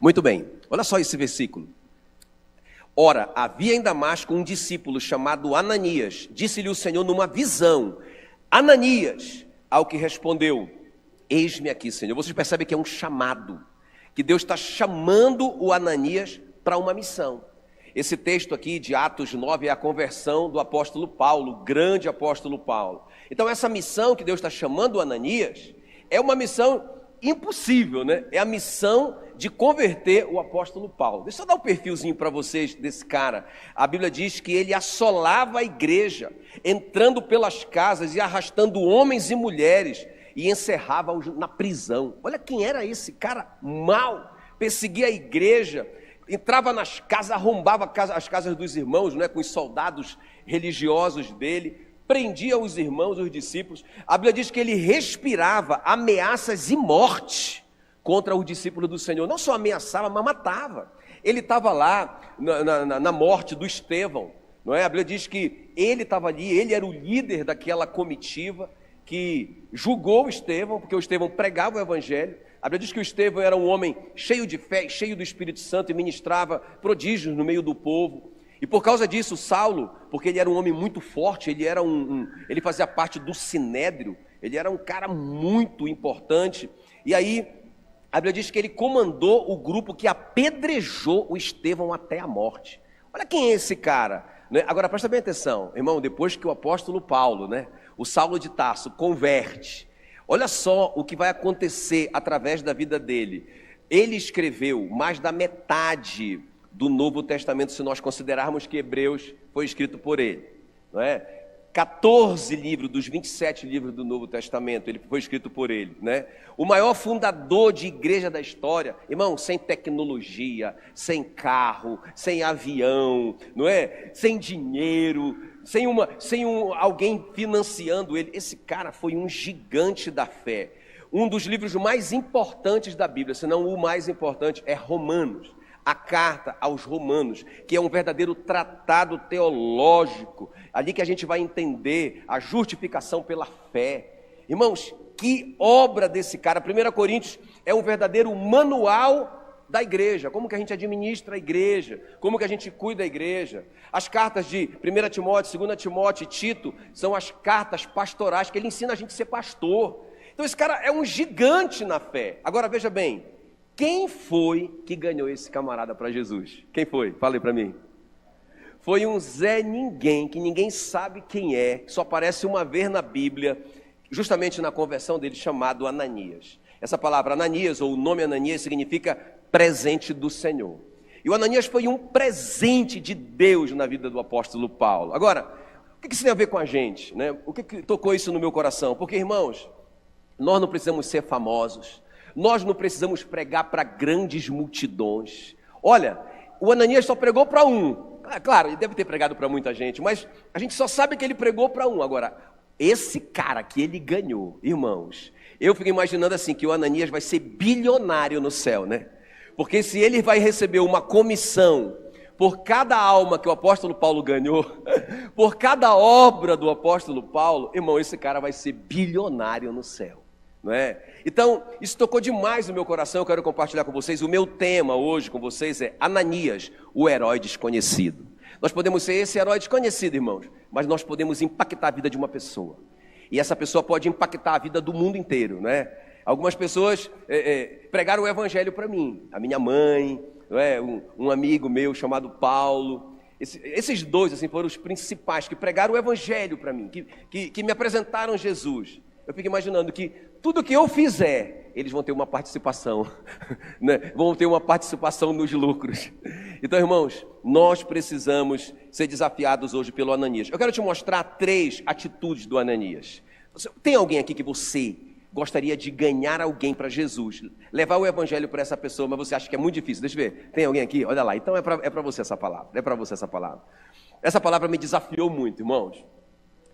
Muito bem, olha só esse versículo. Ora, havia em Damasco um discípulo chamado Ananias. Disse-lhe o Senhor numa visão: Ananias, ao que respondeu: eis-me aqui, Senhor. Vocês percebem que é um chamado, que Deus está chamando o Ananias para uma missão. Esse texto aqui de Atos 9 é a conversão do apóstolo Paulo, o grande apóstolo Paulo. Então essa missão que Deus está chamando o Ananias é uma missão impossível, né? É a missão de converter o apóstolo Paulo. Deixa eu dar um perfilzinho para vocês desse cara. A Bíblia diz que ele assolava a igreja, entrando pelas casas e arrastando homens e mulheres, e encerrava-os na prisão. Olha quem era esse cara mau, perseguia a igreja, entrava nas casas, arrombava as casas dos irmãos, né, com os soldados religiosos dele, prendia os irmãos, os discípulos. A Bíblia diz que ele respirava ameaças e morte contra os discípulos do Senhor. Não só ameaçava, mas matava. Ele estava lá na morte do Estevão, não é? A Bíblia diz que ele estava ali, ele era o líder daquela comitiva que julgou o Estevão, porque o Estevão pregava o evangelho. A Bíblia diz que o Estevão era um homem cheio de fé, cheio do Espírito Santo e ministrava prodígios no meio do povo. E por causa disso, Saulo, porque ele era um homem muito forte, ele fazia parte do Sinédrio, ele era um cara muito importante. E aí, a Bíblia diz que ele comandou o grupo que apedrejou o Estevão até a morte. Olha quem é esse cara, né? Agora presta bem atenção, irmão, depois que o apóstolo Paulo, né, o Saulo de Tarso, converte, olha só o que vai acontecer através da vida dele. Ele escreveu mais da metade do Novo Testamento, se nós considerarmos que Hebreus foi escrito por ele, não é? 14 livros dos 27 livros do Novo Testamento, ele foi escrito por ele, né? O maior fundador de igreja da história, irmão, sem tecnologia, sem carro, sem avião, não é? Sem dinheiro, sem alguém financiando ele. Esse cara foi um gigante da fé. Um dos livros mais importantes da Bíblia, se não o mais importante, é Romanos. A carta aos Romanos, que é um verdadeiro tratado teológico, ali que a gente vai entender a justificação pela fé. Irmãos, que obra desse cara. 1 Coríntios é um verdadeiro manual da igreja, como que a gente administra a igreja, como que a gente cuida da igreja. As cartas de 1 Timóteo, 2 Timóteo e Tito são as cartas pastorais, que ele ensina a gente a ser pastor. Então esse cara é um gigante na fé. Agora veja bem, quem foi que ganhou esse camarada para Jesus? Quem foi? Fala aí para mim. Foi um Zé Ninguém, que ninguém sabe quem é, só aparece uma vez na Bíblia, justamente na conversão dele, chamado Ananias. Essa palavra Ananias, ou o nome Ananias, significa presente do Senhor. E o Ananias foi um presente de Deus na vida do apóstolo Paulo. Agora, o que isso tem a ver com a gente, né? O que tocou isso no meu coração? Porque, irmãos, nós não precisamos ser famosos. Nós não precisamos pregar para grandes multidões. Olha, o Ananias só pregou para um. Claro, ele deve ter pregado para muita gente, mas a gente só sabe que ele pregou para um. Agora, esse cara que ele ganhou, irmãos, eu fico imaginando assim, que o Ananias vai ser bilionário no céu, né? Porque se ele vai receber uma comissão por cada alma que o apóstolo Paulo ganhou, por cada obra do apóstolo Paulo, irmão, esse cara vai ser bilionário no céu. Não é? Então, isso tocou demais no meu coração, eu quero compartilhar com vocês. O meu tema hoje com vocês é Ananias, o herói desconhecido. Nós podemos ser esse herói desconhecido, irmãos, mas nós podemos impactar a vida de uma pessoa. E essa pessoa pode impactar a vida do mundo inteiro, né? Algumas pessoas pregaram o evangelho para mim, a minha mãe, não é? Um amigo meu chamado Paulo. Esses dois assim, foram os principais que pregaram o evangelho para mim, que me apresentaram Jesus. Eu fico imaginando que tudo que eu fizer, eles vão ter uma participação, né? Vão ter uma participação nos lucros. Então, irmãos, nós precisamos ser desafiados hoje pelo Ananias. Eu quero te mostrar 3 atitudes do Ananias. Tem alguém aqui que você gostaria de ganhar alguém para Jesus, levar o evangelho para essa pessoa, mas você acha que é muito difícil? Deixa eu ver. Tem alguém aqui? Olha lá. Então é para você essa palavra. É para você essa palavra. Essa palavra me desafiou muito, irmãos.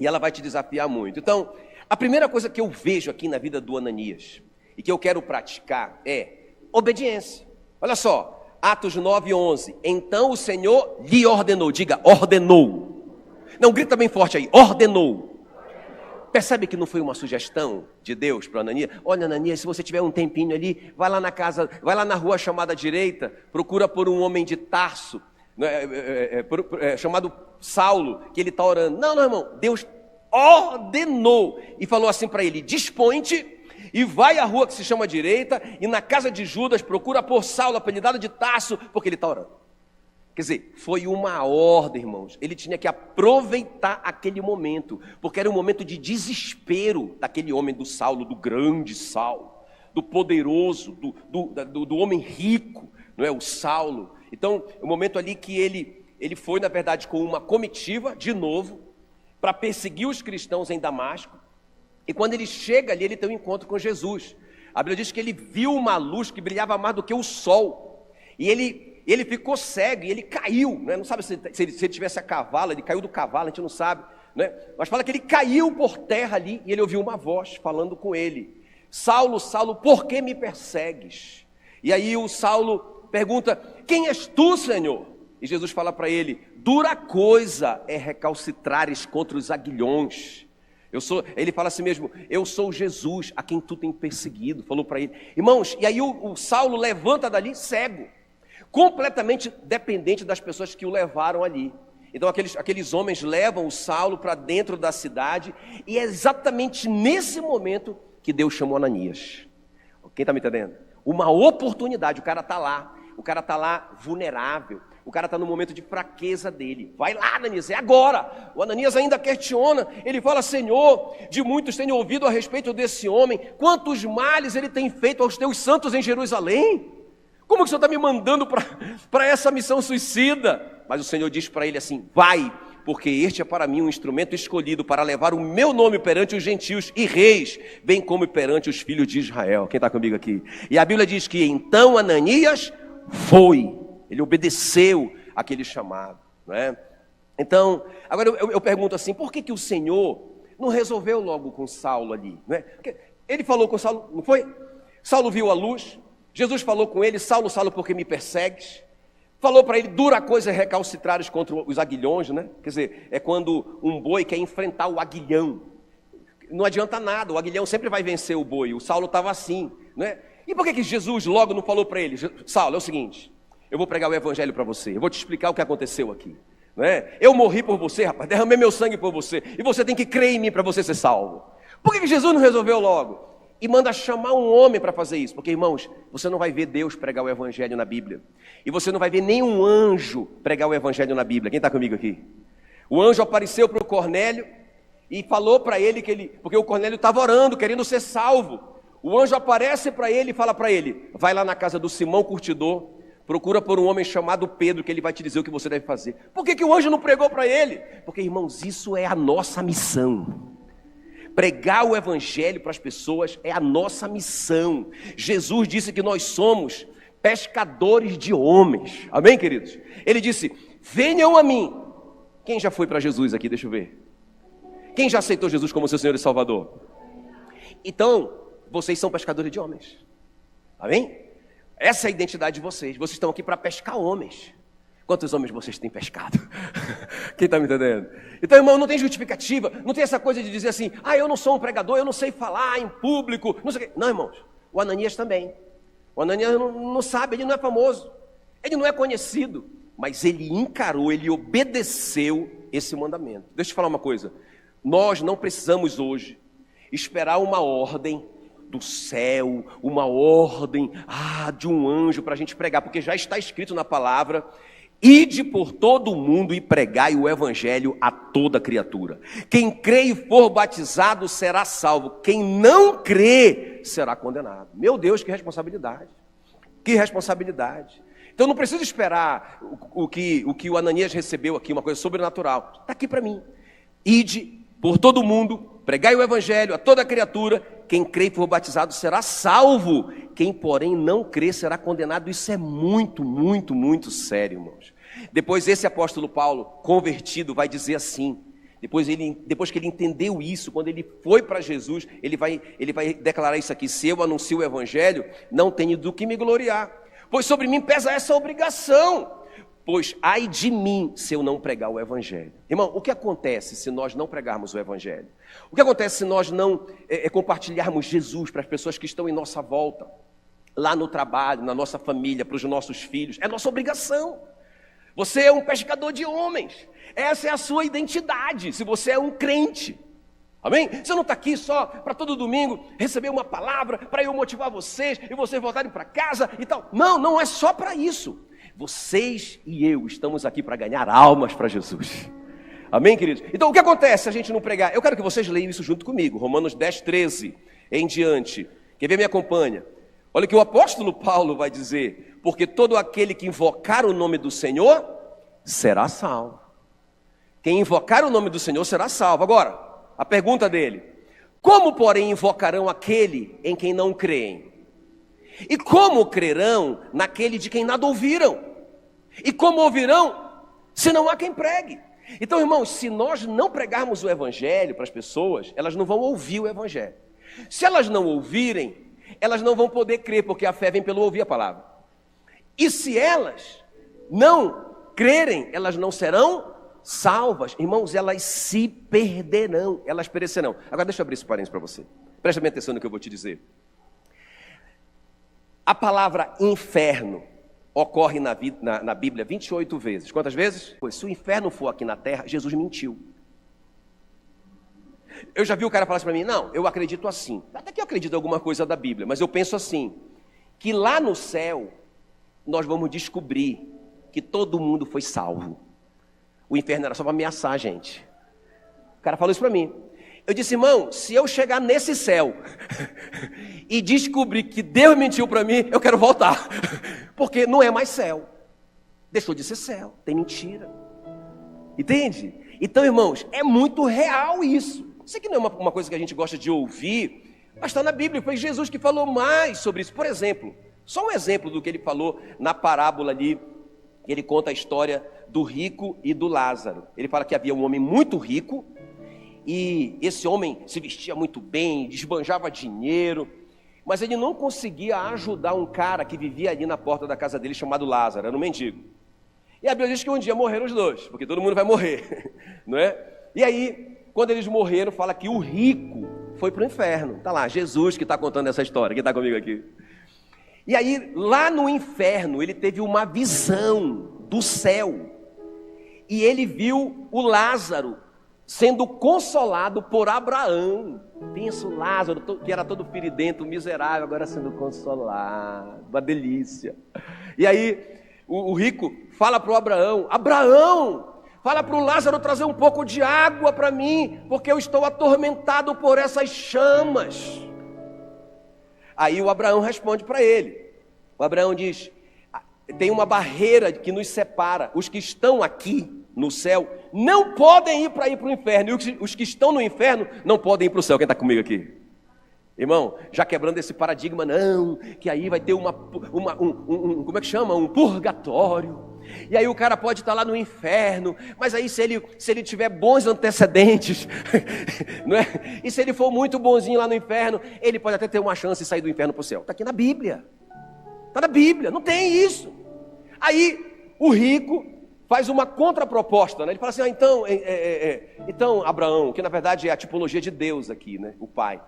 E ela vai te desafiar muito. Então, a primeira coisa que eu vejo aqui na vida do Ananias e que eu quero praticar é obediência. Olha só, Atos 9:11. Então o Senhor lhe ordenou, diga, ordenou. Não, grita bem forte aí, ordenou. Percebe que não foi uma sugestão de Deus para Ananias? Olha, Ananias, se você tiver um tempinho ali, vai lá na casa, vai lá na rua chamada direita, procura por um homem de Tarso, chamado Saulo, que ele está orando. Não, irmão, Deus ordenou e falou assim para ele: dispõe-te e vai à rua que se chama direita, e na casa de Judas procura por Saulo, apelidado de Tarso, porque ele está orando. Quer dizer, foi uma ordem, irmãos. Ele tinha que aproveitar aquele momento, porque era um momento de desespero daquele homem, do Saulo, do grande Saulo, do poderoso, do homem rico, não é? O Saulo. Então, o momento ali que ele foi, na verdade, com uma comitiva, de novo, para perseguir os cristãos em Damasco. E quando ele chega ali, ele tem um encontro com Jesus. A Bíblia diz que ele viu uma luz que brilhava mais do que o sol. E ele ficou cego, e ele caiu, né? Não sabe se ele tivesse a cavalo, ele caiu do cavalo, a gente não sabe, né? Mas fala que ele caiu por terra ali, e ele ouviu uma voz falando com ele: Saulo, Saulo, por que me persegues? E aí o Saulo pergunta: quem és tu, Senhor? E Jesus fala para ele: dura coisa é recalcitrares contra os aguilhões. Ele fala assim mesmo: eu sou Jesus, a quem tu tem perseguido. Falou para ele. Irmãos, e aí o Saulo levanta dali cego, completamente dependente das pessoas que o levaram ali. Então aqueles homens levam o Saulo para dentro da cidade, e é exatamente nesse momento que Deus chamou Ananias. Quem está me entendendo? Uma oportunidade. O cara está lá vulnerável, o cara está no momento de fraqueza dele. Vai lá, Ananias, é agora. O Ananias ainda questiona, ele fala: Senhor, de muitos tenho ouvido a respeito desse homem, quantos males ele tem feito aos teus santos em Jerusalém. Como que o Senhor está me mandando para essa missão suicida? Mas o Senhor diz para ele assim: vai, porque este é para mim um instrumento escolhido para levar o meu nome perante os gentios e reis, bem como perante os filhos de Israel. Quem está comigo aqui? E a Bíblia diz que então Ananias foi, ele obedeceu aquele chamado, não é? Então, agora eu pergunto assim: por que o Senhor não resolveu logo com Saulo ali, não é? Porque ele falou com Saulo, não foi? Saulo viu a luz, Jesus falou com ele: Saulo, Saulo, por que me persegues? Falou para ele: dura coisa é recalcitrares contra os aguilhões, né? Quer dizer, é quando um boi quer enfrentar o aguilhão. Não adianta nada, o aguilhão sempre vai vencer o boi. O Saulo estava assim, não é? E por que Jesus logo não falou para ele: Saulo, é o seguinte, eu vou pregar o evangelho para você, eu vou te explicar o que aconteceu aqui, não é? Eu morri por você, rapaz, derramei meu sangue por você, e você tem que crer em mim para você ser salvo. Por que Jesus não resolveu logo? E manda chamar um homem para fazer isso. Porque, irmãos, você não vai ver Deus pregar o evangelho na Bíblia, e você não vai ver nenhum anjo pregar o evangelho na Bíblia. Quem está comigo aqui? O anjo apareceu para o Cornélio e falou para ele porque o Cornélio estava orando, querendo ser salvo. O anjo aparece para ele e fala para ele: vai lá na casa do Simão Curtidor, procura por um homem chamado Pedro, que ele vai te dizer o que você deve fazer. Por que o anjo não pregou para ele? Porque, irmãos, isso é a nossa missão. Pregar o evangelho para as pessoas é a nossa missão. Jesus disse que nós somos pescadores de homens. Amém, queridos? Ele disse: venham a mim. Quem já foi para Jesus aqui? Deixa eu ver. Quem já aceitou Jesus como seu Senhor e Salvador? Então, vocês são pescadores de homens. Amém? Essa é a identidade de vocês. Vocês estão aqui para pescar homens. Quantos homens vocês têm pescado? Quem está me entendendo? Então, irmão, não tem justificativa, não tem essa coisa de dizer assim: eu não sou um pregador, eu não sei falar em público, não sei o quê. Não, irmãos, o Ananias também. O Ananias não sabe, ele não é famoso, ele não é conhecido, mas ele encarou, ele obedeceu esse mandamento. Deixa eu te falar uma coisa: nós não precisamos hoje esperar uma ordem do céu, uma ordem de um anjo para a gente pregar, porque já está escrito na palavra: ide por todo o mundo e pregai o evangelho a toda criatura. Quem crê e for batizado será salvo, quem não crê será condenado. Meu Deus, que responsabilidade, que responsabilidade. Então não preciso esperar o que o Ananias recebeu aqui, uma coisa sobrenatural. Está aqui para mim: ide por todo o mundo, pregai o evangelho a toda criatura, quem crê e for batizado será salvo, quem porém não crê será condenado. Isso é muito, muito, muito sério, irmãos. Depois esse apóstolo Paulo, convertido, vai dizer assim, depois que ele entendeu isso, quando ele foi para Jesus, ele vai declarar isso aqui: se eu anuncio o evangelho, não tenho do que me gloriar, pois sobre mim pesa essa obrigação, pois ai de mim se eu não pregar o evangelho. Irmão, o que acontece se nós não pregarmos o evangelho? O que acontece se nós não compartilharmos Jesus para as pessoas que estão em nossa volta? Lá no trabalho, na nossa família, para os nossos filhos. É nossa obrigação. Você é um pescador de homens. Essa é a sua identidade, se você é um crente. Amém? Você não está aqui só para todo domingo receber uma palavra, para eu motivar vocês e vocês voltarem para casa e tal. Não, não é só para isso. Vocês e eu estamos aqui para ganhar almas para Jesus. Amém, queridos? Então, o que acontece se a gente não pregar? Eu quero que vocês leiam isso junto comigo. Romanos 10, 13 em diante. Quer ver? Me acompanha. Olha o que o apóstolo Paulo vai dizer. Porque todo aquele que invocar o nome do Senhor será salvo. Quem invocar o nome do Senhor será salvo. Agora, a pergunta dele: como, porém, invocarão aquele em quem não creem? E como crerão naquele de quem nada ouviram? E como ouvirão, se não há quem pregue? Então, irmãos, se nós não pregarmos o evangelho para as pessoas, elas não vão ouvir o evangelho. Se elas não ouvirem, elas não vão poder crer, porque a fé vem pelo ouvir a palavra. E se elas não crerem, elas não serão salvas. Irmãos, elas se perderão, elas perecerão. Agora deixa eu abrir esse parênteses para você. Presta bem atenção no que eu vou te dizer. A palavra inferno ocorre na Bíblia 28 vezes. Quantas vezes? Pois se o inferno for aqui na terra, Jesus mentiu. Eu já vi o cara falar assim para mim: não, eu acredito assim. Até que eu acredito em alguma coisa da Bíblia, mas eu penso assim, que lá no céu nós vamos descobrir que todo mundo foi salvo. O inferno era só para ameaçar a gente. O cara falou isso para mim. Eu disse: irmão, se eu chegar nesse céu e descobrir que Deus mentiu para mim, eu quero voltar. Porque não é mais céu. Deixou de ser céu, tem mentira. Entende? Então, irmãos, é muito real isso. Sei que não é uma coisa que a gente gosta de ouvir, mas está na Bíblia. Foi Jesus que falou mais sobre isso. Por exemplo, só um exemplo do que ele falou na parábola ali. Ele conta a história do rico e do Lázaro. Ele fala que havia um homem muito rico, e esse homem se vestia muito bem, desbanjava dinheiro, mas ele não conseguia ajudar um cara que vivia ali na porta da casa dele, chamado Lázaro, era um mendigo. E a Bíblia diz que um dia morreram os dois, porque todo mundo vai morrer, não é? E aí, quando eles morreram, fala que o rico foi para o inferno. Está lá, Jesus que está contando essa história, quem está comigo aqui? E aí, lá no inferno, ele teve uma visão do céu, e ele viu o Lázaro sendo consolado por Abraão. Pensa o Lázaro, que era todo feridento, miserável, agora sendo consolado, uma delícia. E aí, o rico fala para o Abraão: Abraão, fala para o Lázaro trazer um pouco de água para mim, porque eu estou atormentado por essas chamas. Aí o Abraão responde para ele. O Abraão diz: tem uma barreira que nos separa. Os que estão aqui no céu não podem ir para o inferno, e os que estão no inferno não podem ir para o céu. Quem está comigo aqui? Irmão, já quebrando esse paradigma, não, que aí vai ter como é que chama? Um purgatório. E aí o cara pode estar lá no inferno, mas aí se ele tiver bons antecedentes, não é? E se ele for muito bonzinho lá no inferno, ele pode até ter uma chance de sair do inferno para o céu. Está aqui na Bíblia. Está na Bíblia, não tem isso. Aí o rico faz uma contraproposta, né? Ele fala assim: então Abraão, que na verdade é a tipologia de Deus aqui, né? O pai.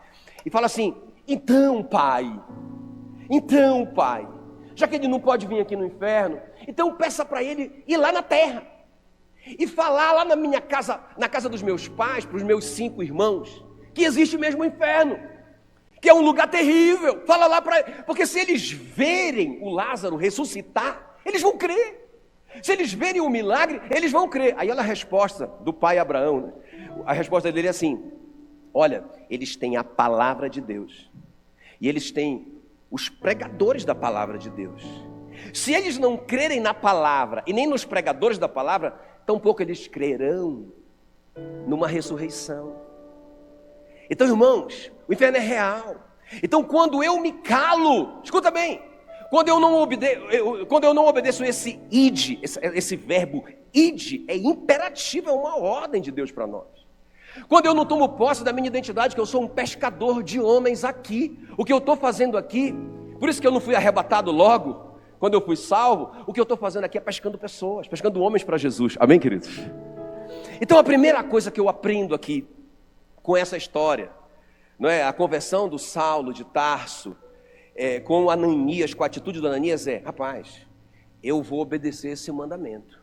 E fala assim: então pai, já que ele não pode vir aqui no inferno, então peça para ele ir lá na terra e falar lá na minha casa, na casa dos meus pais, para os meus 5 irmãos, que existe mesmo o inferno, que é um lugar terrível. Fala lá porque se eles verem o Lázaro ressuscitar, eles vão crer. Se eles verem o milagre, eles vão crer. Aí a resposta do pai Abraão, né? A resposta dele é assim: olha, eles têm a palavra de Deus, e eles têm os pregadores da palavra de Deus. Se eles não crerem na palavra e nem nos pregadores da palavra, tampouco eles crerão numa ressurreição. Então, irmãos, o inferno é real. Então, quando eu me calo, escuta bem, quando eu não obedeço esse id, esse verbo id, é imperativo, é uma ordem de Deus para nós. Quando eu não tomo posse da minha identidade, que eu sou um pescador de homens aqui, o que eu estou fazendo aqui, por isso que eu não fui arrebatado logo, quando eu fui salvo, o que eu estou fazendo aqui é pescando pessoas, pescando homens para Jesus. Amém, queridos? Então a primeira coisa que eu aprendo aqui com essa história, não é? A conversão do Saulo de Tarso, com Ananias, com a atitude do Ananias rapaz, eu vou obedecer esse mandamento,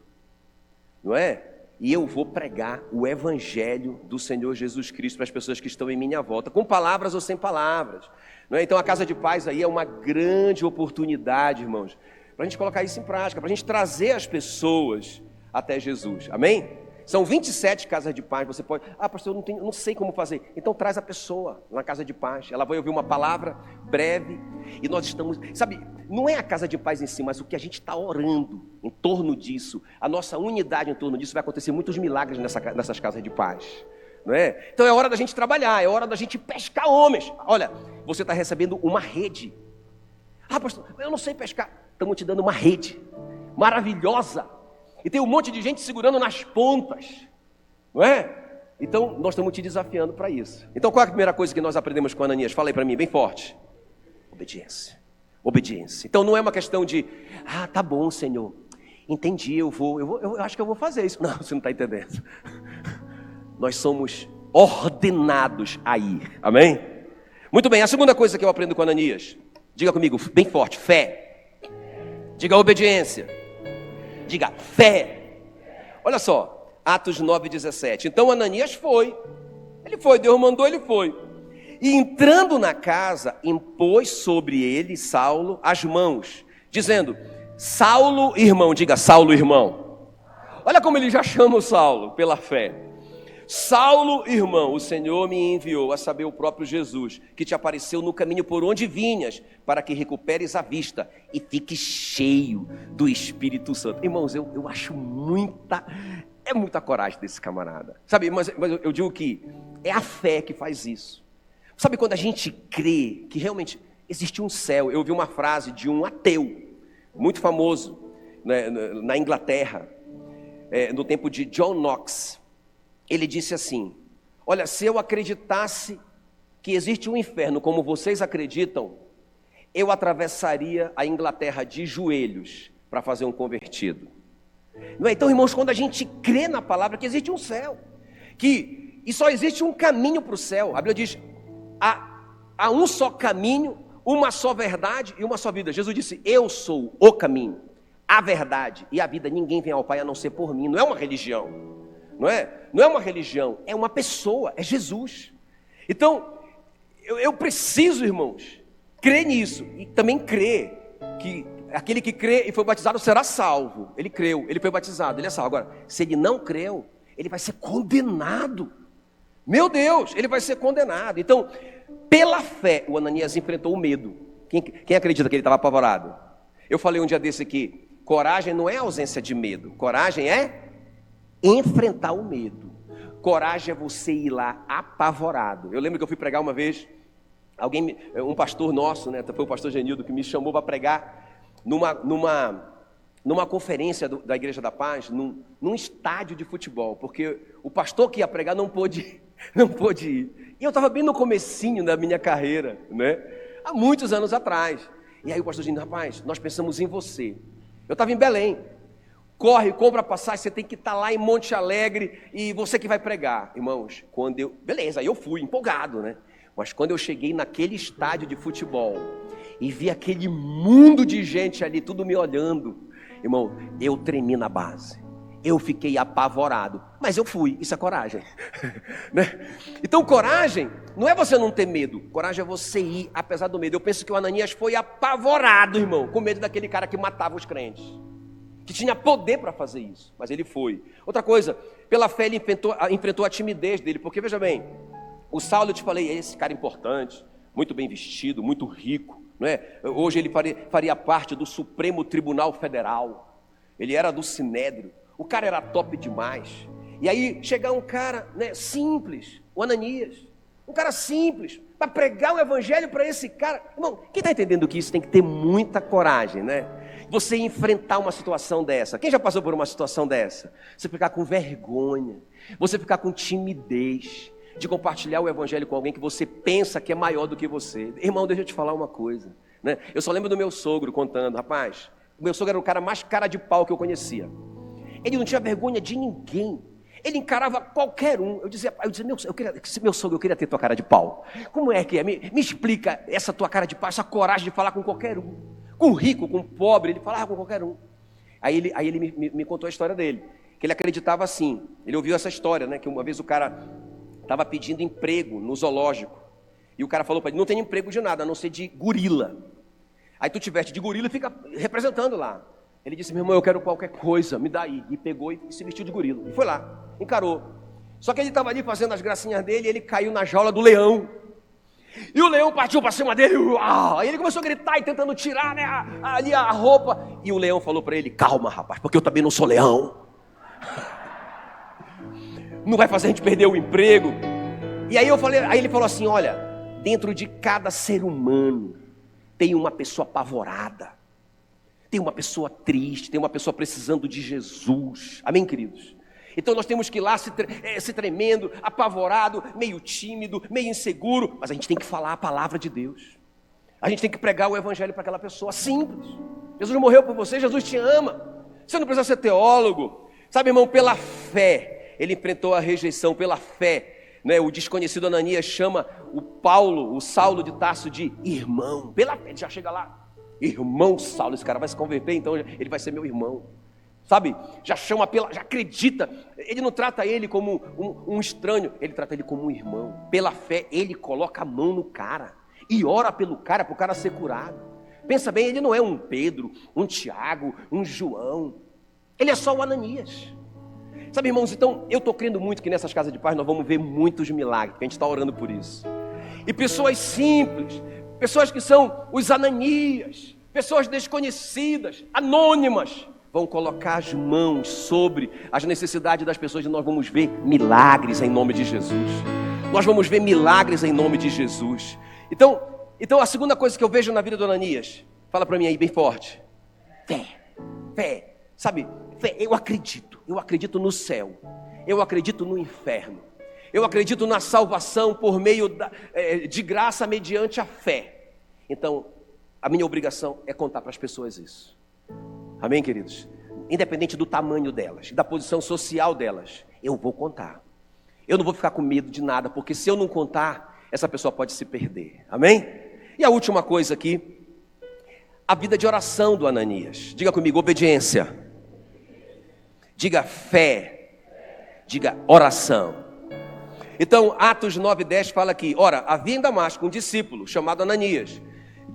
não é? E eu vou pregar o evangelho do Senhor Jesus Cristo para as pessoas que estão em minha volta, com palavras ou sem palavras, não é? Então a Casa de Paz aí é uma grande oportunidade, irmãos, para a gente colocar isso em prática, para a gente trazer as pessoas até Jesus, amém? São 27 casas de paz, você pode... pastor, eu não sei como fazer. Então traz a pessoa na casa de paz. Ela vai ouvir uma palavra breve. E nós estamos... Sabe, não é a casa de paz em si, mas o que a gente está orando em torno disso. A nossa unidade em torno disso, vai acontecer muitos milagres nessas casas de paz. Não é? Então é hora da gente trabalhar, é hora da gente pescar homens. Olha, você está recebendo uma rede. Pastor, eu não sei pescar. Estamos te dando uma rede maravilhosa. E tem um monte de gente segurando nas pontas, não é? Então, nós estamos te desafiando para isso. Então, qual é a primeira coisa que nós aprendemos com Ananias? Fala aí para mim, bem forte. Obediência. Obediência. Então, não é uma questão de, tá bom, Senhor, entendi, eu acho que eu vou fazer isso. Não, você não está entendendo. Nós somos ordenados a ir, amém? Muito bem, a segunda coisa que eu aprendo com Ananias, diga comigo, bem forte, fé. Diga obediência. Diga, fé. Olha só, Atos 9:17. Então Ananias foi. Ele foi, Deus mandou, ele foi. E entrando na casa, impôs sobre ele, Saulo, as mãos, dizendo, Saulo, irmão. Diga, Saulo, irmão. Olha como ele já chama o Saulo, pela fé. Saulo, irmão, o Senhor me enviou, a saber, o próprio Jesus, que te apareceu no caminho por onde vinhas, para que recuperes a vista e fiques cheio do Espírito Santo. Irmãos, eu acho muita coragem desse camarada. Sabe, mas eu digo que é a fé que faz isso. Sabe, quando a gente crê que realmente existe um céu. Eu ouvi uma frase de um ateu, muito famoso, né, na Inglaterra, no tempo de John Knox. Ele disse assim, olha, se eu acreditasse que existe um inferno como vocês acreditam, eu atravessaria a Inglaterra de joelhos para fazer um convertido. Não é? Então, irmãos, quando a gente crê na palavra que existe um céu, e só existe um caminho para o céu, a Bíblia diz, há um só caminho, uma só verdade e uma só vida. Jesus disse, eu sou o caminho, a verdade e a vida, ninguém vem ao Pai a não ser por mim. Não é uma religião. Não é uma religião, é uma pessoa, é Jesus. Então, eu preciso, irmãos, crer nisso. E também crer que aquele que crê e foi batizado será salvo. Ele creu, ele foi batizado, ele é salvo. Agora, se ele não creu, ele vai ser condenado. Meu Deus, ele vai ser condenado. Então, pela fé, o Ananias enfrentou o medo. Quem acredita que ele estava apavorado? Eu falei um dia desse aqui, coragem não é ausência de medo, coragem é enfrentar o medo. Coragem é você ir lá apavorado. Eu lembro que eu fui pregar uma vez, um pastor nosso, né, foi o pastor Genildo que me chamou para pregar numa conferência da Igreja da Paz, num estádio de futebol, porque o pastor que ia pregar não pôde ir. E eu estava bem no comecinho da minha carreira, né, há muitos anos atrás. E aí o pastor Genildo, rapaz, nós pensamos em você. Eu estava em Belém. Corre, compra a passagem, você tem que estar lá em Monte Alegre e você que vai pregar. Irmãos, beleza, aí eu fui empolgado, né? Mas quando eu cheguei naquele estádio de futebol e vi aquele mundo de gente ali, tudo me olhando, irmão, eu tremi na base. Eu fiquei apavorado, mas eu fui, isso é coragem. Né? Então coragem não é você não ter medo, coragem é você ir apesar do medo. Eu penso que o Ananias foi apavorado, irmão, com medo daquele cara que matava os crentes, que tinha poder para fazer isso, mas ele foi. Outra coisa, pela fé ele enfrentou a timidez dele, porque veja bem, o Saulo, eu te falei, é esse cara importante, muito bem vestido, muito rico, não é? Hoje ele faria parte do Supremo Tribunal Federal, ele era do Sinédrio, o cara era top demais. E aí chegar um cara, né, simples, o Ananias, um cara simples, para pregar o evangelho para esse cara. Irmão, quem está entendendo que isso tem que ter muita coragem, né? Você enfrentar uma situação dessa. Quem já passou por uma situação dessa? Você ficar com vergonha, você ficar com timidez de compartilhar o evangelho com alguém que você pensa que é maior do que você. Irmão, deixa eu te falar uma coisa, né? Eu só lembro do meu sogro contando, rapaz, O meu sogro era o cara mais cara de pau que eu conhecia. Ele não tinha vergonha de ninguém. Ele encarava qualquer um. Eu dizia, meu sogro, eu queria ter tua cara de pau. Como é que é? Me explica essa tua cara de pau, essa coragem de falar com qualquer um. Com rico, com pobre, ele falava com qualquer um. Aí ele me contou a história dele. Que ele acreditava assim. Ele ouviu essa história, né? Que uma vez o cara estava pedindo emprego no zoológico. E o cara falou para ele, não tem emprego de nada, a não ser de gorila. Aí tu te veste de gorila e fica representando lá. Ele disse, meu irmão, eu quero qualquer coisa, me dá aí. E pegou e se vestiu de gorila. E foi lá, encarou. Só que ele estava ali fazendo as gracinhas dele e ele caiu na jaula do leão. E o leão partiu para cima dele. Aí ele começou a gritar e tentando tirar, né, ali a roupa. E o leão falou para ele, calma rapaz, porque eu também não sou leão. Não vai fazer a gente perder o emprego. E aí ele falou assim, olha, dentro de cada ser humano tem uma pessoa apavorada, tem uma pessoa triste, tem uma pessoa precisando de Jesus. Amém, queridos? Então nós temos que ir lá se tremendo, apavorado, meio tímido, meio inseguro, mas a gente tem que falar a palavra de Deus. A gente tem que pregar o evangelho para aquela pessoa, simples. Jesus morreu por você, Jesus te ama. Você não precisa ser teólogo. Sabe, irmão, pela fé, ele enfrentou a rejeição, pela fé. Né, o desconhecido Ananias chama o Saulo de Tarso de irmão. Pela fé, ele já chega lá. Irmão Saulo, esse cara vai se converter, então ele vai ser meu irmão. Sabe, já chama já acredita. Ele não trata ele como um estranho, ele trata ele como um irmão. Pela fé, ele coloca a mão no cara e ora pelo cara, para o cara ser curado. Pensa bem, ele não é um Pedro, um Tiago, um João. Ele é só o Ananias. Sabe, irmãos, então eu estou crendo muito que nessas casas de paz nós vamos ver muitos milagres, porque a gente está orando por isso. E pessoas simples, pessoas que são os Ananias, pessoas desconhecidas, anônimas, vão colocar as mãos sobre as necessidades das pessoas e nós vamos ver milagres em nome de Jesus. Nós vamos ver milagres em nome de Jesus. Então a segunda coisa que eu vejo na vida do Ananias, fala para mim aí bem forte. Fé, sabe, fé, eu acredito no céu, eu acredito no inferno, eu acredito na salvação por meio de graça mediante a fé. Então, a minha obrigação é contar para as pessoas isso. Amém, queridos? Independente do tamanho delas, da posição social delas, eu vou contar. Eu não vou ficar com medo de nada, porque se eu não contar, essa pessoa pode se perder. Amém? E a última coisa aqui, a vida de oração do Ananias. Diga comigo, obediência. Diga fé. Diga oração. Então, Atos 9:10 fala aqui, ora, havia em Damasco um discípulo chamado Ananias.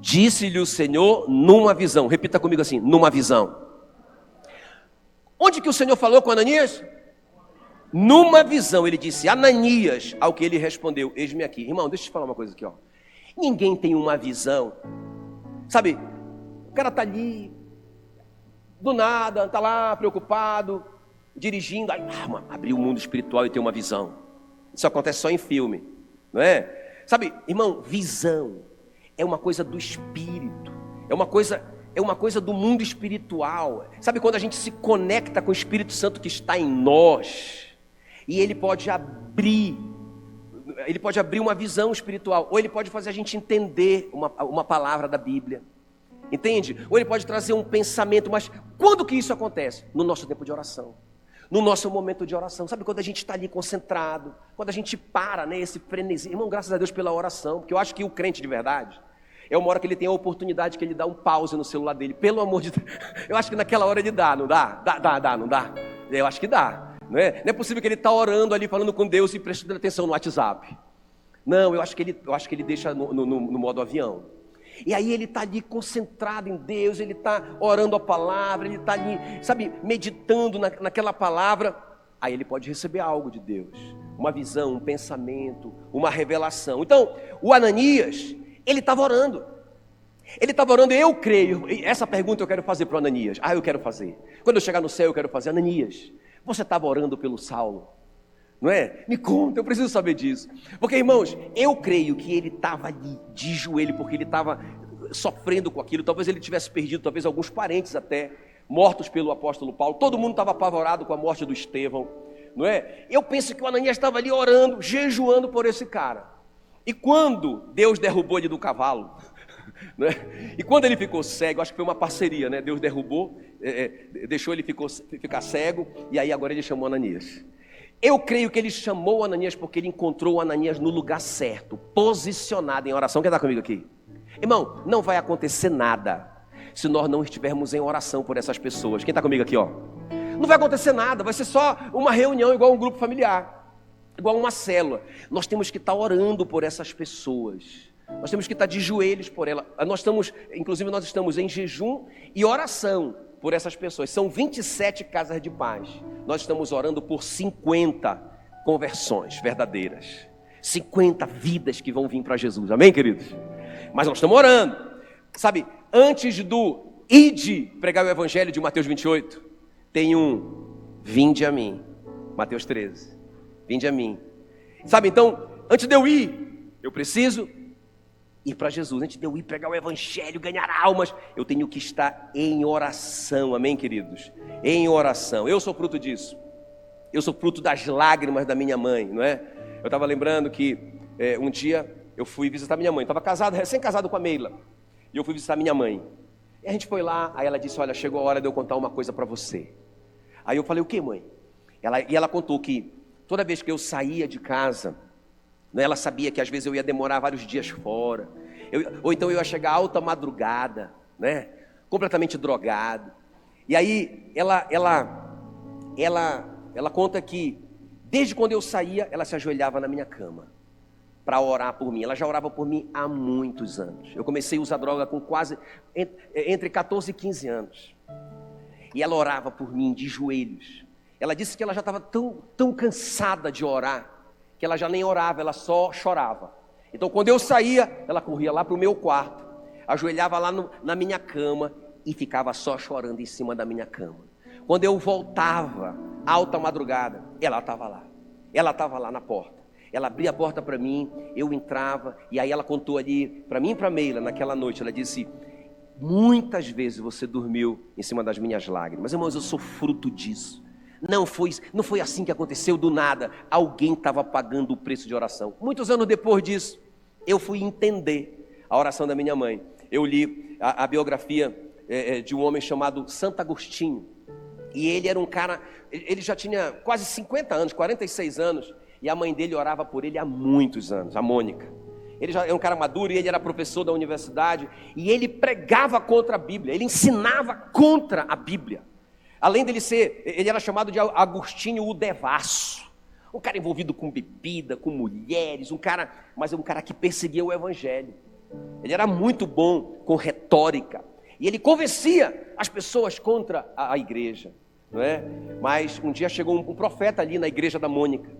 Disse-lhe o Senhor numa visão. Repita comigo assim, numa visão. Onde que o Senhor falou com Ananias? Numa visão. Ele disse, Ananias, ao que ele respondeu, eis-me aqui. Irmão, deixa eu te falar uma coisa aqui, ó. Ninguém tem uma visão. Sabe, o cara está ali, do nada, está lá preocupado, dirigindo, aí, abriu o mundo espiritual e tem uma visão. Isso acontece só em filme, não é? Sabe, irmão, visão é uma coisa do espírito, é uma coisa do mundo espiritual. Sabe quando a gente se conecta com o Espírito Santo que está em nós, e ele pode abrir uma visão espiritual, ou ele pode fazer a gente entender uma palavra da Bíblia, entende? Ou ele pode trazer um pensamento, mas quando que isso acontece? No nosso tempo de oração, no nosso momento de oração. Sabe quando a gente está ali concentrado, quando a gente para, né, esse frenesi. Irmão, graças a Deus pela oração, porque eu acho que o crente de verdade, é uma hora que ele tem a oportunidade que ele dá um pause no celular dele, pelo amor de Deus. Eu acho que naquela hora ele dá, não dá? Não dá? Eu acho que dá, não é? Não é possível que ele está orando ali, falando com Deus e prestando atenção no WhatsApp. Não, eu acho que ele deixa no modo avião. E aí ele está ali concentrado em Deus, ele está orando a palavra, ele está ali, sabe, meditando naquela palavra. Aí ele pode receber algo de Deus, uma visão, um pensamento, uma revelação. Então, o Ananias, ele estava orando. Eu creio. Essa pergunta eu quero fazer para o Ananias. Eu quero fazer. Quando eu chegar no céu, eu quero fazer. Ananias, você estava orando pelo Saulo, não é? Me conta, eu preciso saber disso. Porque, irmãos, eu creio que ele estava ali de joelho, porque ele estava sofrendo com aquilo. Talvez ele tivesse perdido, talvez alguns parentes até, mortos pelo apóstolo Paulo. Todo mundo estava apavorado com a morte do Estevão, não é? Eu penso que o Ananias estava ali orando, jejuando por esse cara. E quando Deus derrubou ele do cavalo, Né? E quando ele ficou cego, acho que foi uma parceria, né? Deus derrubou, deixou ele ficar cego, e aí agora ele chamou Ananias. Eu creio que ele chamou Ananias porque ele encontrou Ananias no lugar certo, posicionado em oração. Quem está comigo aqui? Irmão, não vai acontecer nada se nós não estivermos em oração por essas pessoas. Quem está comigo aqui, ó? Não vai acontecer nada, vai ser só uma reunião igual um grupo familiar, igual uma célula. Nós temos que estar orando por essas pessoas. Nós temos que estar de joelhos por ela. Inclusive nós estamos em jejum e oração por essas pessoas. São 27 casas de paz. Nós estamos orando por 50 conversões verdadeiras. 50 vidas que vão vir para Jesus. Amém, queridos? Mas nós estamos orando. Sabe, antes do ide pregar o evangelho de Mateus 28, tem vinde a mim. Mateus 13. Vinde a mim. Sabe, então, antes de eu ir, eu preciso ir para Jesus. Antes de eu ir pregar o evangelho, ganhar almas, eu tenho que estar em oração. Amém, queridos? Em oração. Eu sou fruto disso. Eu sou fruto das lágrimas da minha mãe, não é? Eu estava lembrando que um dia eu fui visitar minha mãe. Estava casado, recém-casado com a Meila. E eu fui visitar minha mãe. E a gente foi lá, aí ela disse, olha, chegou a hora de eu contar uma coisa para você. Aí eu falei, o que, mãe? Ela contou que toda vez que eu saía de casa, ela sabia que às vezes eu ia demorar vários dias fora, ou então eu ia chegar alta madrugada, né? Completamente drogado. E aí ela conta que desde quando eu saía, ela se ajoelhava na minha cama para orar por mim. Ela já orava por mim há muitos anos. Eu comecei a usar droga com quase entre 14 e 15 anos. E ela orava por mim de joelhos. Ela disse que ela já estava tão cansada de orar, que ela já nem orava, ela só chorava. Então quando eu saía, ela corria lá para o meu quarto, ajoelhava lá na minha cama e ficava só chorando em cima da minha cama. Quando eu voltava, alta madrugada, ela estava lá. Ela estava lá na porta. Ela abria a porta para mim, eu entrava, e aí ela contou ali para mim e para a Meila, naquela noite, ela disse, muitas vezes você dormiu em cima das minhas lágrimas. Irmãos, eu sou fruto disso. Não foi assim que aconteceu do nada. Alguém estava pagando o preço de oração. Muitos anos depois disso, eu fui entender a oração da minha mãe. Eu li a biografia de um homem chamado Santo Agostinho. E ele era um cara, ele já tinha quase 50 anos, 46 anos. E a mãe dele orava por ele há muitos anos, a Mônica. Ele já era um cara maduro e ele era professor da universidade. E ele pregava contra a Bíblia, ele ensinava contra a Bíblia. Além dele ele era chamado de Agostinho o Devasso. Um cara envolvido com bebida, com mulheres, mas é um cara que perseguia o evangelho. Ele era muito bom com retórica. E ele convencia as pessoas contra a igreja, não é? Mas um dia chegou um profeta ali na igreja da Mônica.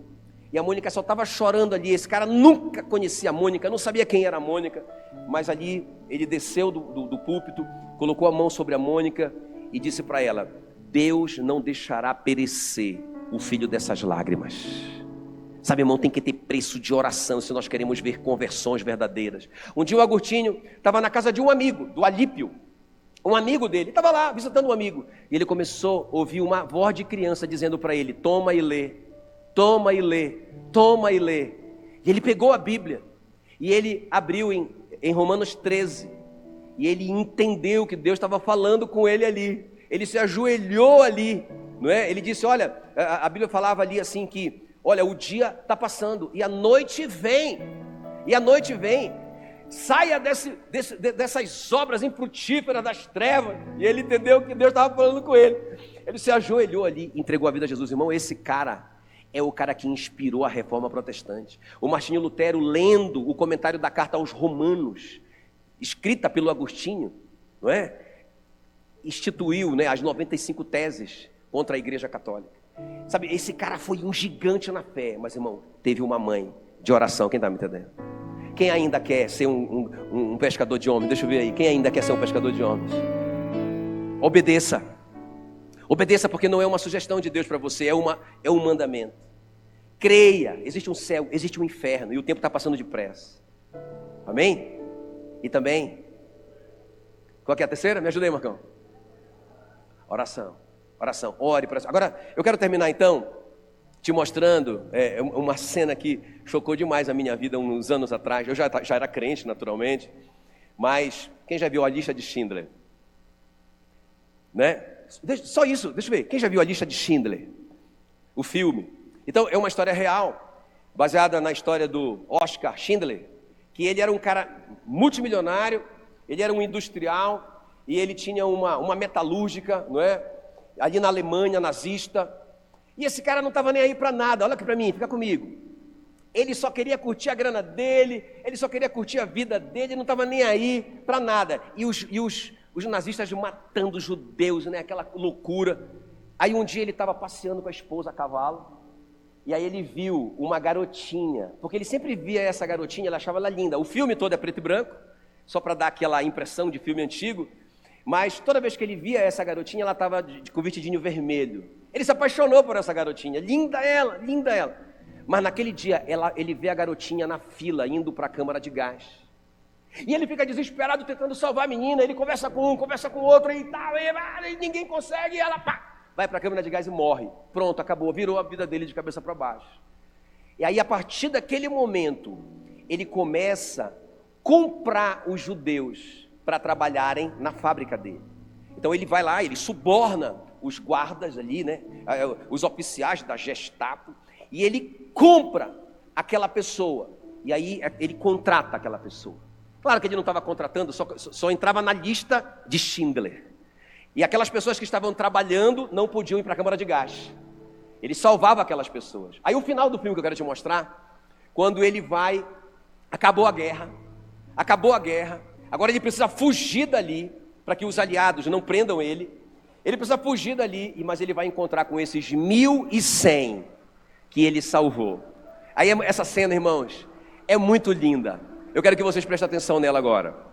E a Mônica só estava chorando ali. Esse cara nunca conhecia a Mônica, não sabia quem era a Mônica. Mas ali ele desceu do púlpito, colocou a mão sobre a Mônica e disse para ela, Deus não deixará perecer o filho dessas lágrimas. Sabe, irmão, tem que ter preço de oração se nós queremos ver conversões verdadeiras. Um dia o Agostinho estava na casa de um amigo, do Alípio. Um amigo dele, estava lá visitando um amigo. E ele começou a ouvir uma voz de criança dizendo para ele, toma e lê, toma e lê, toma e lê. E ele pegou a Bíblia e ele abriu em Romanos 13. E ele entendeu que Deus estava falando com ele ali. Ele se ajoelhou ali, não é? Ele disse, olha, a Bíblia falava ali assim que, olha, o dia está passando e a noite vem. E a noite vem. Saia dessas obras infrutíferas das trevas. E ele entendeu que Deus estava falando com ele. Ele se ajoelhou ali, entregou a vida a Jesus. Irmão, esse cara é o cara que inspirou a reforma protestante. O Martinho Lutero, lendo o comentário da carta aos Romanos, escrita pelo Agostinho, não é? Instituiu, né, as 95 teses contra a Igreja Católica. Sabe, esse cara foi um gigante na fé, mas, irmão, teve uma mãe de oração. Quem está me entendendo? Quem ainda quer ser um pescador de homens? Deixa eu ver aí. Quem ainda quer ser um pescador de homens? Obedeça. Obedeça, porque não é uma sugestão de Deus para você, é um mandamento. Creia, existe um céu, existe um inferno, e o tempo está passando depressa. Amém? E também, qual que é a terceira? Me ajuda aí, Marcão. Oração, oração, ore para. Agora, eu quero terminar então, te mostrando uma cena que chocou demais a minha vida uns anos atrás. Eu já era crente, naturalmente, Mas quem já viu a lista de Schindler? Né? Só isso, deixa eu ver. Quem já viu a lista de Schindler? O filme. Então, é uma história real, baseada na história do Oskar Schindler, que ele era um cara multimilionário, ele era um industrial, e ele tinha uma metalúrgica, não é? Ali na Alemanha nazista. E esse cara não estava nem aí para nada. Olha aqui para mim, fica comigo. Ele só queria curtir a grana dele, ele só queria curtir a vida dele, não estava nem aí para nada. E os nazistas matando os judeus, né? Aquela loucura. Aí um dia ele estava passeando com a esposa a cavalo, e aí ele viu uma garotinha, porque ele sempre via essa garotinha, ele achava ela linda. O filme todo é preto e branco, só para dar aquela impressão de filme antigo, mas toda vez que ele via essa garotinha, ela estava com vestidinho vermelho. Ele se apaixonou por essa garotinha, linda ela, linda ela. Mas naquele dia, ele vê a garotinha na fila, indo para a câmara de gás. E ele fica desesperado, tentando salvar a menina. Ele conversa com um, conversa com o outro, e tal, e ninguém consegue, e ela vai para a câmara de gás e morre. Pronto, acabou, virou a vida dele de cabeça para baixo. E aí, a partir daquele momento, ele começa a comprar os judeus para trabalharem na fábrica dele. Então ele vai lá, ele suborna os guardas ali, né, os oficiais da Gestapo, e ele compra aquela pessoa, e aí ele contrata aquela pessoa. Claro que ele não estava contratando, só entrava na lista de Schindler. E aquelas pessoas que estavam trabalhando não podiam ir para a câmara de gás. Ele salvava aquelas pessoas. Aí o final do filme que eu quero te mostrar, quando ele vai, acabou a guerra, agora ele precisa fugir dali, para que os aliados não prendam ele. Ele precisa fugir dali, mas ele vai encontrar com esses 1.100 que ele salvou. Aí essa cena, irmãos, é muito linda. Eu quero que vocês prestem atenção nela agora.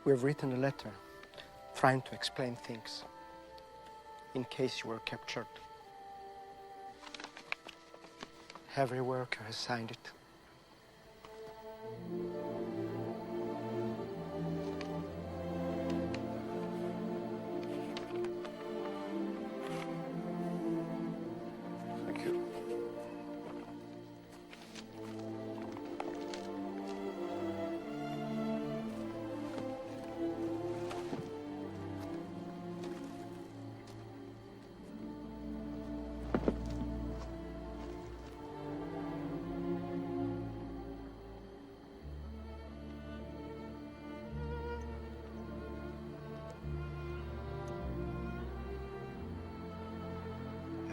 We've written a letter trying to explain things in case you were captured. Every worker has signed it. Thank you.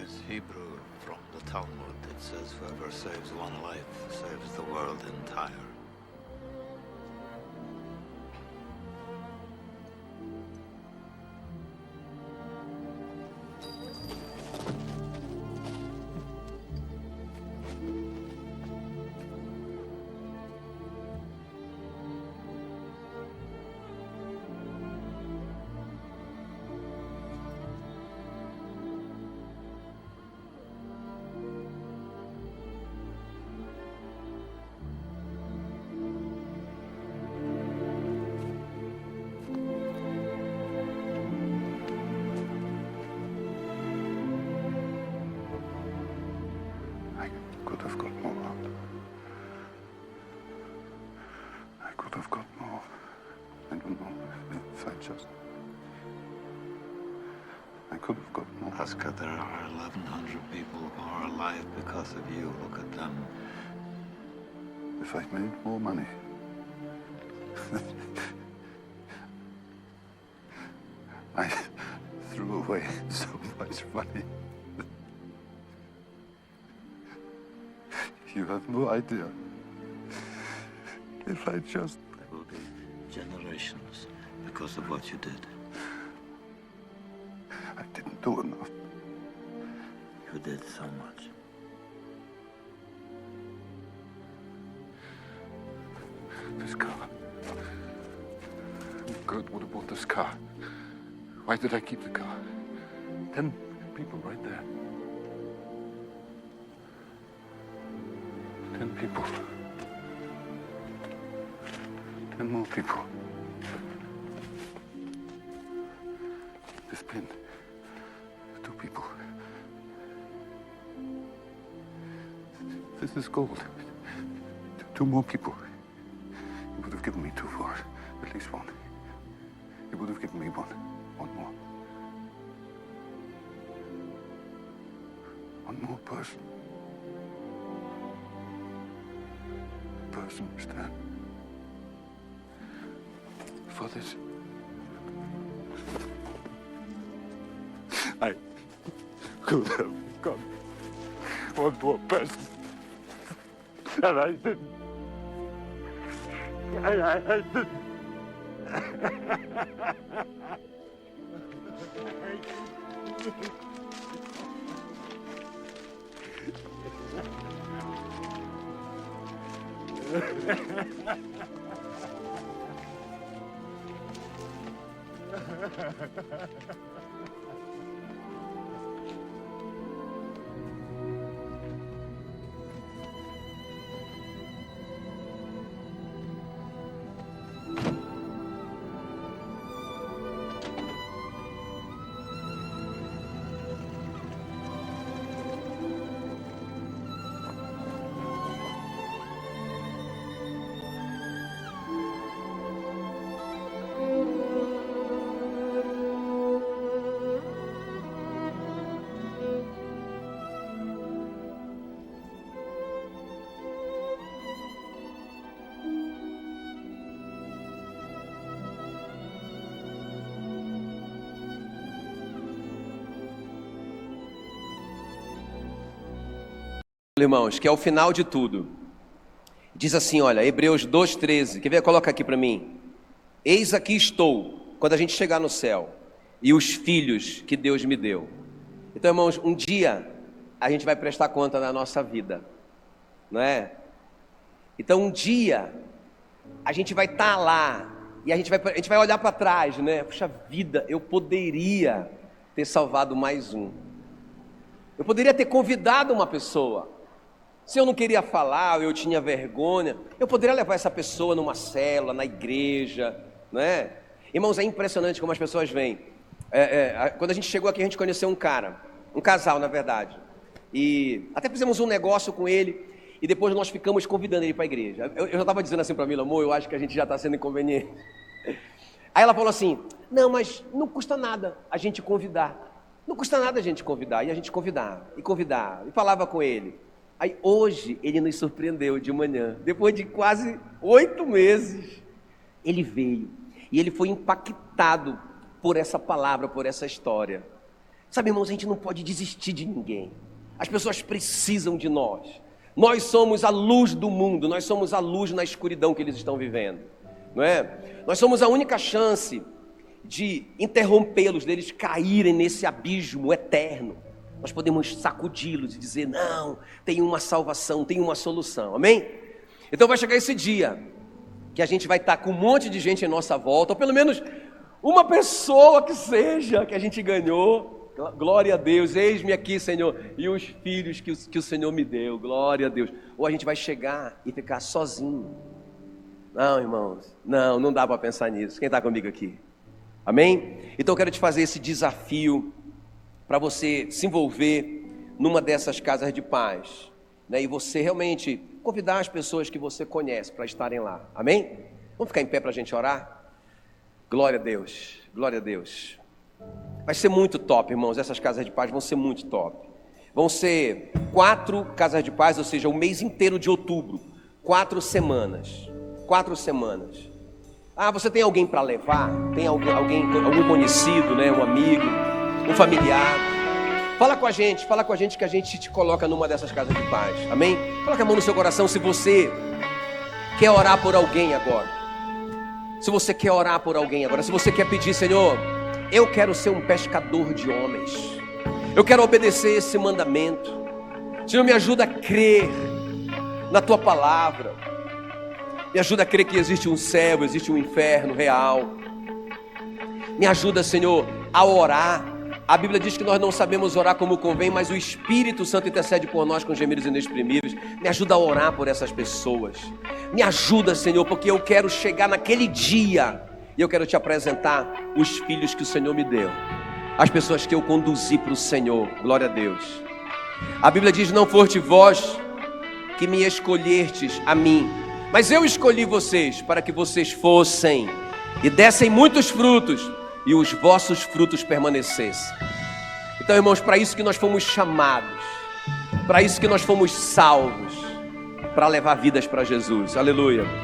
It's Hebrew from the Talmud. It says, whoever saves one life saves the world entire. I could have got more out. I could have got more. I don't know if I just... I could have got more. Oscar, there are 1,100 people who are alive because of you. Look at them. If I'd made more money. I threw away so much money. You have no idea. If I just... There will be generations because of what you did. I didn't do enough. You did so much. This car. Gert would have bought this car. Why did I keep the car? 10 people right there. 10 people. 10 more people. There's been 2 people. This is gold. 2 more people. You would have given me 2 for it. At least 1. You would have given me 1. 1 more. 1 more person. Person, Stan. For this. I could have got 1 more person. And I didn't. I didn't. Irmãos, que é o final de tudo. Diz assim, olha, Hebreus 2:13. Quer ver? Coloca aqui para mim. Eis aqui estou, quando a gente chegar no céu, e os filhos que Deus me deu. Então, irmãos, um dia a gente vai prestar conta da nossa vida, não é? Então, um dia a gente vai estar lá e a gente vai olhar para trás, né? Puxa vida, eu poderia ter salvado mais um. Eu poderia ter convidado uma pessoa. Se eu não queria falar, eu tinha vergonha, eu poderia levar essa pessoa numa célula, na igreja, não é? Irmãos, é impressionante como as pessoas vêm. Quando a gente chegou aqui, a gente conheceu um cara, um casal, na verdade. E até fizemos um negócio com ele, e depois nós ficamos convidando ele para a igreja. Eu já estava dizendo assim para mim, amor, eu acho que a gente já está sendo inconveniente. Aí ela falou assim, não, mas não custa nada a gente convidar. Não custa nada a gente convidar. E a gente convidava, e falava com ele. Aí hoje ele nos surpreendeu de manhã, depois de quase 8 meses, ele veio e ele foi impactado por essa palavra, por essa história. Sabe, irmãos, a gente não pode desistir de ninguém. As pessoas precisam de nós. Nós somos a luz do mundo, nós somos a luz na escuridão que eles estão vivendo, não é? Nós somos a única chance de interrompê-los, deles caírem nesse abismo eterno. Nós podemos sacudi-los e dizer, não, tem uma salvação, tem uma solução, amém? Então vai chegar esse dia, que a gente vai estar com um monte de gente em nossa volta, ou pelo menos uma pessoa que seja, que a gente ganhou, glória a Deus, eis-me aqui, Senhor, e os filhos que o Senhor me deu, glória a Deus. Ou a gente vai chegar e ficar sozinho. Não, irmãos, não dá para pensar nisso. Quem está comigo aqui? Amém? Então eu quero te fazer esse desafio, para você se envolver numa dessas casas de paz, né? E você realmente convidar as pessoas que você conhece para estarem lá, amém? Vamos ficar em pé para a gente orar? Glória a Deus, glória a Deus. Vai ser muito top, irmãos, essas casas de paz vão ser muito top. Vão ser 4 casas de paz, ou seja, o mês inteiro de outubro, 4 semanas, 4 semanas. Ah, você tem alguém para levar? Tem algum conhecido, né? Um amigo, um familiar? Fala com a gente que a gente te coloca numa dessas casas de paz, amém? Coloca a mão no seu coração se você quer orar por alguém agora. Se você quer orar por alguém agora, se você quer pedir, Senhor, eu quero ser um pescador de homens, eu quero obedecer esse mandamento. Senhor, me ajuda a crer na Tua palavra, me ajuda a crer que existe um céu, existe um inferno real. Me ajuda, Senhor, a orar, A Bíblia diz que nós não sabemos orar como convém, mas o Espírito Santo intercede por nós com gemidos inexprimíveis. Me ajuda a orar por essas pessoas. Me ajuda, Senhor, porque eu quero chegar naquele dia e eu quero te apresentar os filhos que o Senhor me deu, as pessoas que eu conduzi para o Senhor. Glória a Deus. A Bíblia diz: não foste vós que me escolhertes a mim, mas eu escolhi vocês para que vocês fossem e dessem muitos frutos, e os vossos frutos permanecessem. Então, irmãos, para isso que nós fomos chamados, para isso que nós fomos salvos, para levar vidas para Jesus. Aleluia.